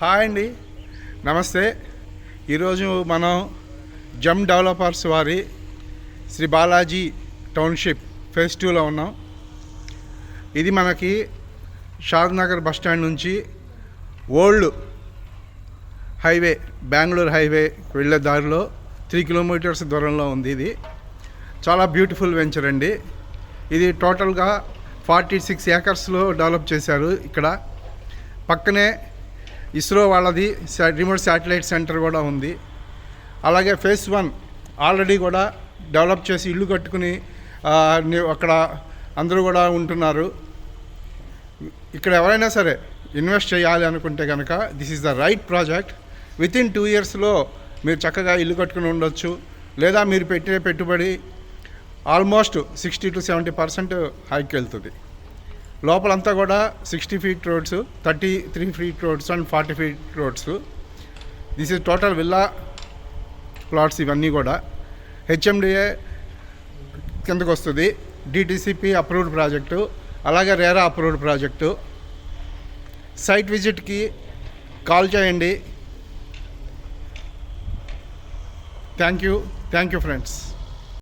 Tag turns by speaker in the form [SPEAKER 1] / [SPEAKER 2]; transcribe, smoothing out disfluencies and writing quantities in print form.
[SPEAKER 1] Hi అండి, నమస్తే. ఈరోజు మనం జమ్ డెవలపర్స్ వారి శ్రీ బాలాజీ టౌన్షిప్ ఫేజ్ 2లో ఉన్నాం. ఇది మనకి షాద్నగర్ బస్టాండ్ నుంచి ఓల్డ్ హైవే, బెంగళూరు హైవే వెళ్ళే దారిలో 3 కిలోమీటర్స్ దూరంలో ఉంది. ఇది చాలా బ్యూటిఫుల్ వెంచర్ అండి. ఇది టోటల్గా 46 ఏకర్స్లో డెవలప్ చేశారు. ఇక్కడ పక్కనే ఇస్రో వాళ్ళది రిమోట్ శాటిలైట్ సెంటర్ కూడా ఉంది. అలాగే ఫేజ్ 1 ఆల్రెడీ కూడా డెవలప్ చేసి ఇల్లు కట్టుకుని అక్కడ అందరూ కూడా ఉంటున్నారు. ఇక్కడ ఎవరైనా సరే ఇన్వెస్ట్ చేయాలి అనుకుంటే కనుక this is the right project. Within 2 ఇయర్స్లో మీరు చక్కగా ఇల్లు కట్టుకుని ఉండొచ్చు. లేదా మీరు పెట్టే పెట్టుబడి ఆల్మోస్ట్ 60 to 70% హైక్ వెళ్తుంది. లోపలంతా కూడా 60 feet roads, 33 feet roads and 40 feet roads. This is total villa plots. ఇవన్నీ కూడా హెచ్ఎండిఏ కిందకు వస్తుంది. డిటిసిపి అప్రూవ్డ్ ప్రాజెక్టు, అలాగే రేరా అప్రూవ్డ్ ప్రాజెక్టు. సైట్ విజిట్కి కాల్ చేయండి. Thank you friends.